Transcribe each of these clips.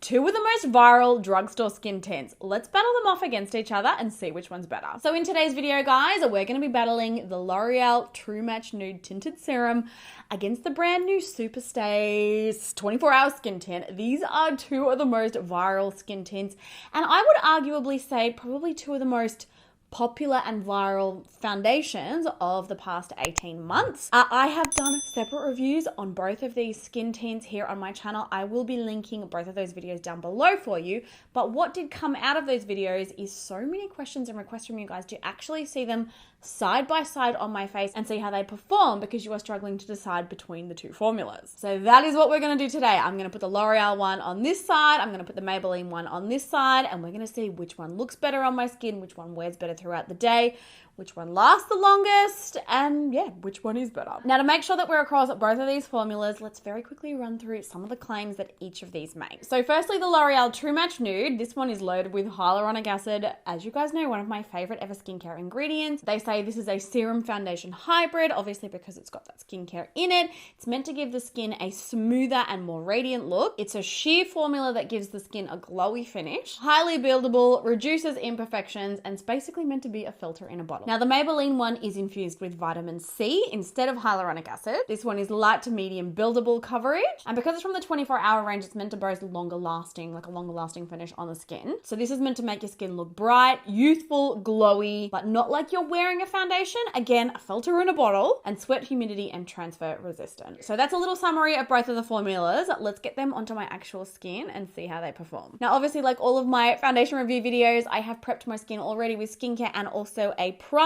Two of the most viral drugstore skin tints. Let's battle them off against each other and see which one's better. So in today's video, guys, we're going to be battling the L'Oreal True Match Nude Tinted Serum against the brand new Superstays 24-hour skin tint. These are two of the most viral skin tints, and I would arguably say probably two of the most popular and viral foundations of the past 18 months. I have done separate reviews on both of these skin tints here on my channel. I will be linking both of those videos down below for you. But what did come out of those videos is so many questions and requests from you guys to actually see them side by side on my face and see how they perform, because you are struggling to decide between the two formulas. So that is what we're going to do today. I'm going to put the L'Oreal one on this side, I'm going to put the Maybelline one on this side, and we're going to see which one looks better on my skin, which one wears better throughout the day, which one lasts the longest, and yeah, which one is better. Now, to make sure that we're across both of these formulas, let's very quickly run through some of the claims that each of these make. So firstly, the L'Oreal True Match Nude. This one is loaded with hyaluronic acid. As you guys know, one of my favorite ever skincare ingredients. They say this is a serum foundation hybrid, obviously because it's got that skincare in it. It's meant to give the skin a smoother and more radiant look. It's a sheer formula that gives the skin a glowy finish, highly buildable, reduces imperfections, and it's basically meant to be a filter in a bottle. Now, the Maybelline one is infused with vitamin C instead of hyaluronic acid. This one is light to medium buildable coverage, and because it's from the 24-hour range, it's meant to boast longer lasting, like a longer lasting finish on the skin. So this is meant to make your skin look bright, youthful, glowy, but not like you're wearing a foundation. Again, a filter in a bottle, and sweat, humidity, and transfer resistant. So that's a little summary of both of the formulas. Let's get them onto my actual skin and see how they perform. Now, obviously, like all of my foundation review videos, I have prepped my skin already with skincare and also a primer.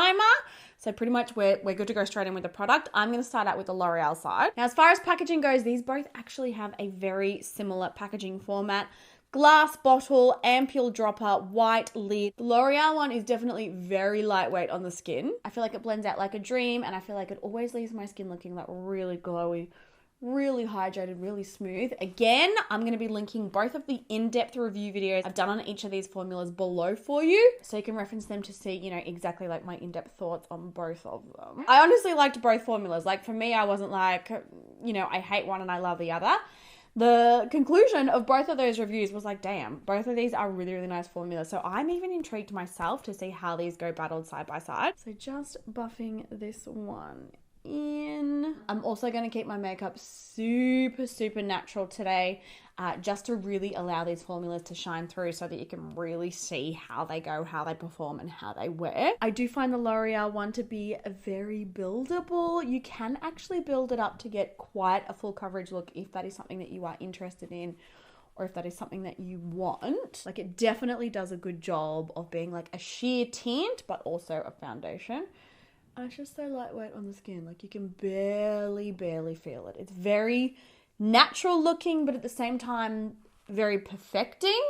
So pretty much we're good to go straight in with the product. I'm going to start out with the L'Oreal side. Now, as far as packaging goes, these both actually have a very similar packaging format. Glass bottle, ampule dropper, white lid. The L'Oreal one is definitely very lightweight on the skin. I feel like it blends out like a dream, and I feel like it always leaves my skin looking like really glowy, really hydrated, really smooth. Again, I'm going to be linking both of the in-depth review videos I've done on each of these formulas below for you, so you can reference them to see, you know, exactly like my in-depth thoughts on both of them. I honestly liked both formulas. Like for me, I wasn't like, you know, I hate one and I love the other. The conclusion of both of those reviews was like, damn, both of these are really, really nice formulas. So I'm even intrigued myself to see how these go battled side by side. So just buffing this one in. I'm also going to keep my makeup super, super natural today, just to really allow these formulas to shine through so that you can really see how they go, how they perform, and how they wear. I do find the L'Oreal one to be very buildable. You can actually build it up to get quite a full coverage look if that is something that you are interested in, or if that is something that you want. Like, it definitely does a good job of being like a sheer tint, but also a foundation. And it's just so lightweight on the skin. Like, you can barely feel it. It's very natural looking, but at the same time, very perfecting.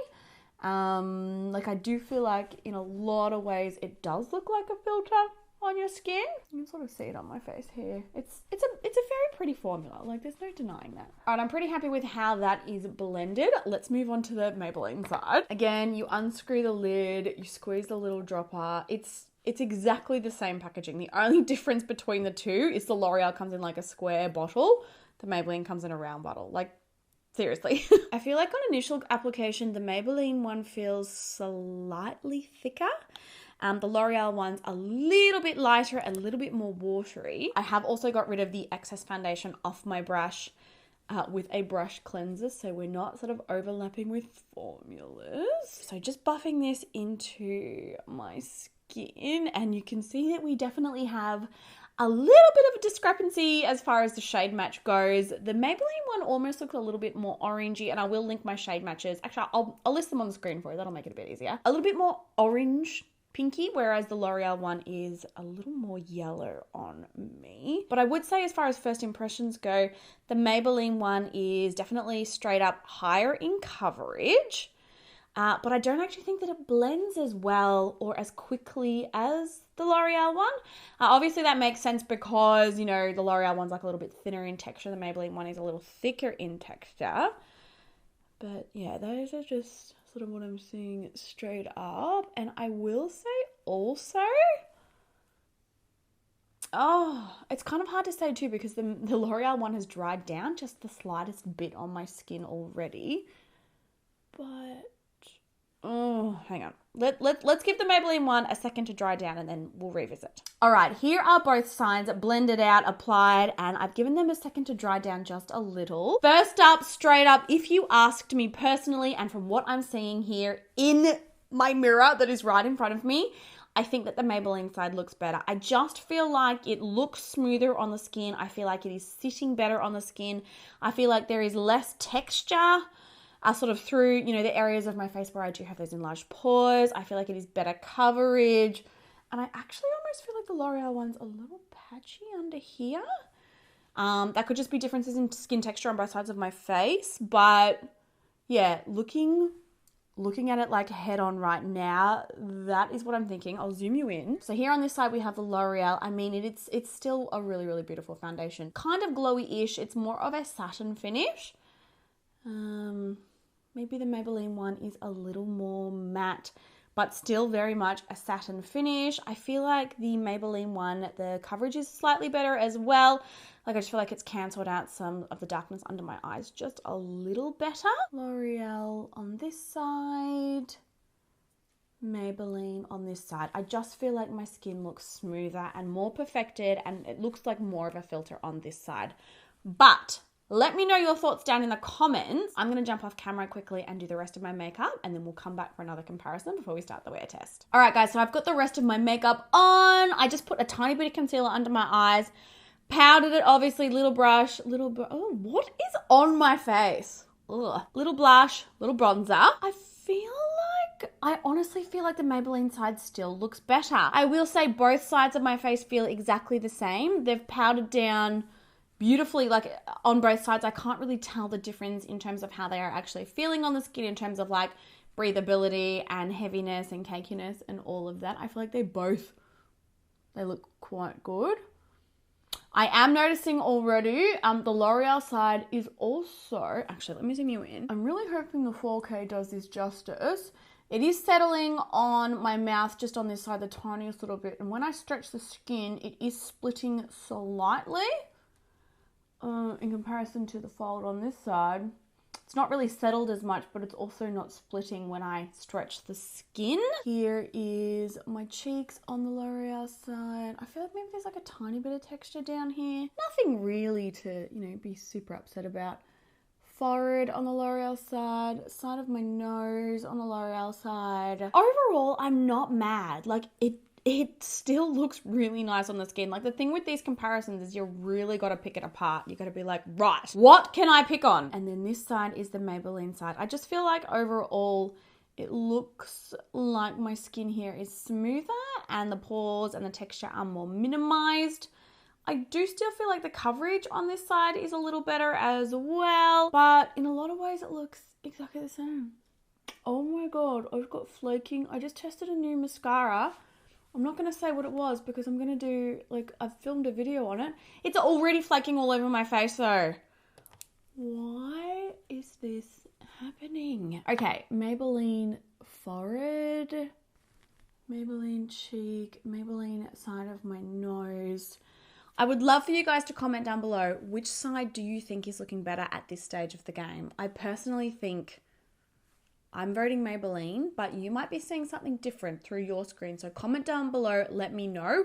Like, I do feel like in a lot of ways, it does look like a filter on your skin. You can sort of see it on my face here. It's a very pretty formula. Like, there's no denying that. All right, I'm pretty happy with how that is blended. Let's move on to the Maybelline side. Again, you unscrew the lid, you squeeze the little dropper. It's exactly the same packaging. The only difference between the two is the L'Oreal comes in like a square bottle. The Maybelline comes in a round bottle. Like, seriously. I feel like on initial application, the Maybelline one feels slightly thicker. The L'Oreal one's a little bit lighter, a little bit more watery. I have also got rid of the excess foundation off my brush with a brush cleanser, so we're not sort of overlapping with formulas. So just buffing this into my skin, and you can see that we definitely have a little bit of a discrepancy as far as the shade match goes. The Maybelline one almost looks a little bit more orangey, and I will link my shade matches. Actually, I'll list them on the screen for you. That'll make it a bit easier. A little bit more orange pinky, whereas the L'Oreal one is a little more yellow on me. But I would say, as far as first impressions go, the Maybelline one is definitely straight up higher in coverage. But I don't actually think that it blends as well or as quickly as the L'Oreal one. Obviously, that makes sense because, you know, the L'Oreal one's like a little bit thinner in texture. The Maybelline one is a little thicker in texture. But yeah, those are just sort of what I'm seeing straight up. And I will say also, it's kind of hard to say too, because the L'Oreal one has dried down just the slightest bit on my skin already. but oh, hang on. Let's give the Maybelline one a second to dry down and then we'll revisit. All right, here are both sides blended out, applied, and I've given them a second to dry down just a little. First up, straight up, if you asked me personally, and from what I'm seeing here in my mirror that is right in front of me, I think that the Maybelline side looks better. I just feel like it looks smoother on the skin. I feel like it is sitting better on the skin. I feel like there is less texture sort of through, you know, the areas of my face where I do have those enlarged pores. I feel like it is better coverage. And I actually almost feel like the L'Oreal one's a little patchy under here. That could just be differences in skin texture on both sides of my face. But yeah, looking at it like head on right now, that is what I'm thinking. I'll zoom you in. So here on this side, we have the L'Oreal. I mean, it's still a really, really beautiful foundation. Kind of glowy-ish. It's more of a satin finish. Maybe the Maybelline one is a little more matte, but still very much a satin finish. I feel like the Maybelline one, the coverage is slightly better as well. Like I just feel like it's cancelled out some of the darkness under my eyes just a little better. L'Oreal on this side, Maybelline on this side. I just feel like my skin looks smoother and more perfected, and it looks like more of a filter on this side. But let me know your thoughts down in the comments. I'm going to jump off camera quickly and do the rest of my makeup, and then we'll come back for another comparison before we start the wear test. All right, guys, so I've got the rest of my makeup on. I just put a tiny bit of concealer under my eyes, powdered it, obviously, little brush, oh, what is on my face? Ugh. Little blush, little bronzer. I honestly feel like the Maybelline side still looks better. I will say both sides of my face feel exactly the same. They've powdered down beautifully, like on both sides. I can't really tell the difference in terms of how they are actually feeling on the skin in terms of like breathability and heaviness and cakiness and all of that. I feel like they look quite good. I am noticing already the L'Oreal side is also, actually let me zoom you in. I'm really hoping the 4K does this justice. It is settling on my mouth just on this side the tiniest little bit, and when I stretch the skin it is splitting slightly. In comparison to the fold on this side, it's not really settled as much, but it's also not splitting when I stretch the skin. Here is my cheeks on the L'Oreal side. I feel like maybe there's like a tiny bit of texture down here. Nothing really to, you know, be super upset about. Forehead on the L'Oreal side, side of my nose on the L'Oreal side. Overall, I'm not mad. Like it still looks really nice on the skin. Like the thing with these comparisons is you really got to pick it apart. You got to be like, right, what can I pick on? And then this side is the Maybelline side. I just feel like overall it looks like my skin here is smoother and the pores and the texture are more minimized. I do still feel like the coverage on this side is a little better as well, but in a lot of ways it looks exactly the same. Oh my God, I've got flaking. I just tested a new mascara. I'm not going to say what it was because I'm going to do, like, I've filmed a video on it. It's already flaking all over my face though. Why is this happening? Okay, Maybelline forehead, Maybelline cheek, Maybelline side of my nose. I would love for you guys to comment down below, which side do you think is looking better at this stage of the game? I personally think I'm voting Maybelline, but you might be seeing something different through your screen. So comment down below, let me know.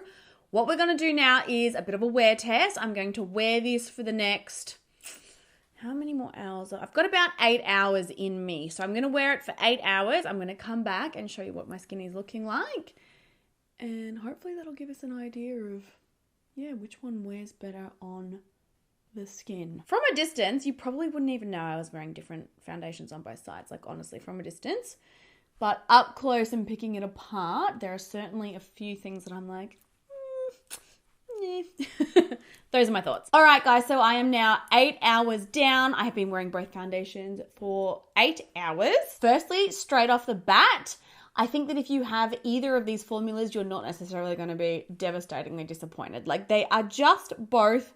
What we're going to do now is a bit of a wear test. I'm going to wear this for the next, how many more hours? I've got about 8 hours in me. So I'm going to wear it for 8 hours. I'm going to come back and show you what my skin is looking like. And hopefully that'll give us an idea of, yeah, which one wears better on the skin. From a distance, you probably wouldn't even know I was wearing different foundations on both sides, like honestly, from a distance. But up close and picking it apart, there are certainly a few things that I'm like, yeah. Those are my thoughts. All right, guys, so I am now 8 hours down. I have been wearing both foundations for 8 hours. Firstly, straight off the bat, I think that if you have either of these formulas, you're not necessarily going to be devastatingly disappointed. Like, they are just both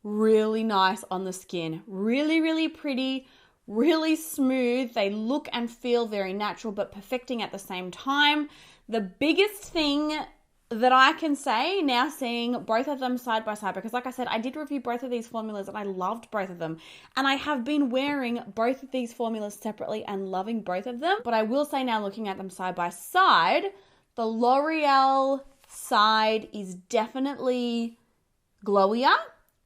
really nice on the skin. Really, really pretty, really smooth. They look and feel very natural, but perfecting at the same time. The biggest thing that I can say now seeing both of them side by side, because like I said, I did review both of these formulas and I loved both of them. And I have been wearing both of these formulas separately and loving both of them. But I will say now, looking at them side by side, the L'Oreal side is definitely glowier.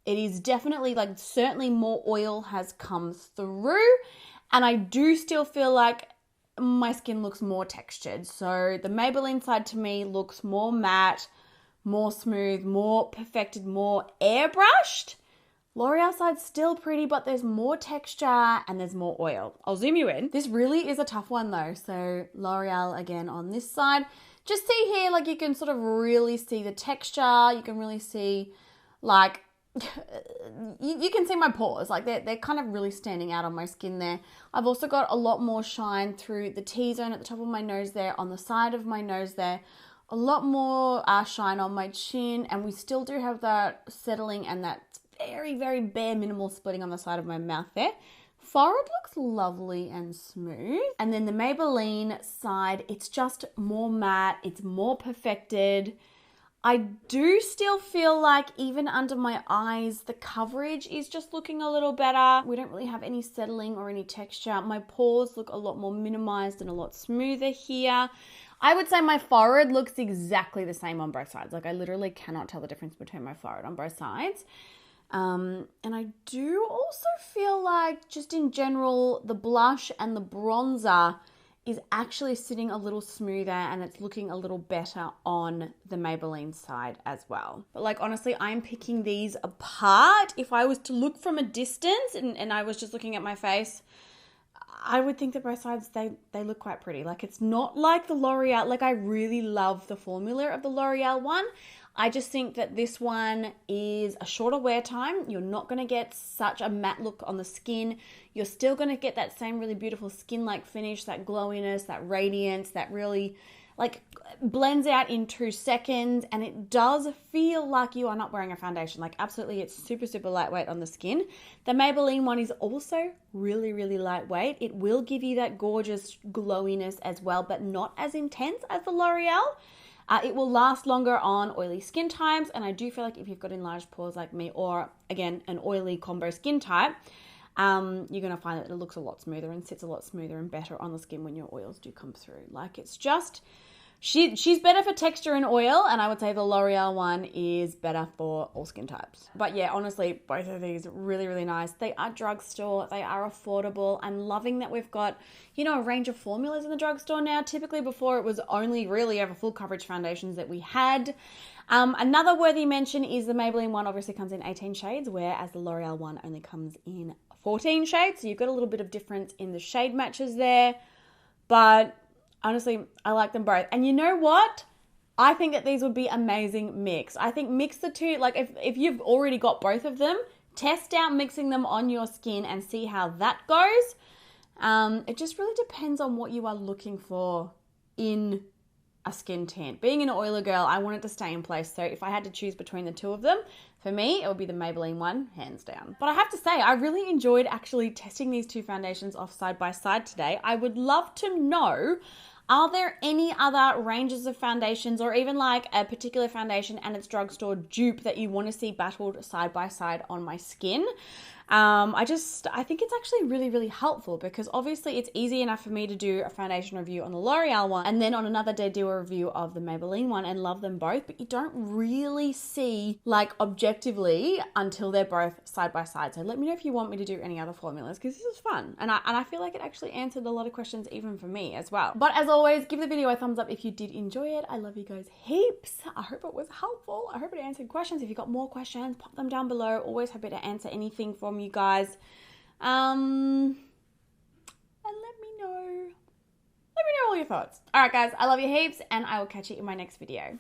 It is definitely, like, certainly more oil has come through. And I do still feel like my skin looks more textured. So the Maybelline side to me looks more matte, more smooth, more perfected, more airbrushed. L'Oreal side's still pretty, but there's more texture and there's more oil. I'll zoom you in. This really is a tough one though. So L'Oreal again on this side. Just see here, like, you can sort of really see the texture. You can really see, like, you can see my pores, like they're kind of really standing out on my skin there. I've also got a lot more shine through the T-zone at the top of my nose there, on the side of my nose there, a lot more shine on my chin, and we still do have that settling and that very, very bare minimal splitting on the side of my mouth there. Forehead looks lovely and smooth. And then the Maybelline side, it's just more matte, it's more perfected. I do still feel like even under my eyes, the coverage is just looking a little better. We don't really have any settling or any texture. My pores look a lot more minimized and a lot smoother here. I would say my forehead looks exactly the same on both sides. Like, I literally cannot tell the difference between my forehead on both sides. And I do also feel like, just in general, the blush and the bronzer is actually sitting a little smoother and it's looking a little better on the Maybelline side as well. But like, honestly, I'm picking these apart. If I was to look from a distance and I was just looking at my face, I would think that both sides, they look quite pretty. Like, it's not like the L'Oreal, like, I really love the formula of the L'Oreal one. I just think that this one is a shorter wear time. You're not going to get such a matte look on the skin. You're still going to get that same really beautiful skin-like finish, that glowiness, that radiance, that really, like, blends out in 2 seconds. And it does feel like you are not wearing a foundation. Like, absolutely, it's super, super lightweight on the skin. The Maybelline one is also really, really lightweight. It will give you that gorgeous glowiness as well, but not as intense as the L'Oreal. It will last longer on oily skin types, and I do feel like if you've got enlarged pores like me, or again, an oily combo skin type, you're going to find that it looks a lot smoother and sits a lot smoother and better on the skin when your oils do come through. Like, it's just, she's better for texture and oil, and I would say the L'Oreal one is better for all skin types. But yeah, honestly, both of these are really, really nice. They are drugstore, they are affordable. I'm loving that we've got, you know, a range of formulas in the drugstore now. Typically before, it was only really ever full coverage foundations that we had. Another worthy mention is the Maybelline one obviously comes in 18 shades, whereas the L'Oreal one only comes in 14 shades. So you've got a little bit of difference in the shade matches there. But honestly, I like them both. And you know what? I think that these would be amazing mix. I think mix the two, like if you've already got both of them, test out mixing them on your skin and see how that goes. It just really depends on what you are looking for in a skin tint. Being an oiler girl, I want it to stay in place. So if I had to choose between the two of them, for me, it would be the Maybelline one, hands down. But I have to say, I really enjoyed actually testing these two foundations off side by side today. I would love to know, are there any other ranges of foundations, or even like a particular foundation and its drugstore dupe that you want to see battled side by side on my skin? I think it's actually really, really helpful, because obviously it's easy enough for me to do a foundation review on the L'Oreal one and then on another day do a review of the Maybelline one and love them both, but you don't really see, like, objectively until they're both side by side. So let me know if you want me to do any other formulas, because this is fun. And I feel like it actually answered a lot of questions even for me as well. But as always, give the video a thumbs up if you did enjoy it. I love you guys heaps. I hope it was helpful. I hope it answered questions. If you've got more questions, pop them down below. Always happy to answer anything from you guys. And let me know all your thoughts. All right, guys, I love you heaps, and I will catch you in my next video.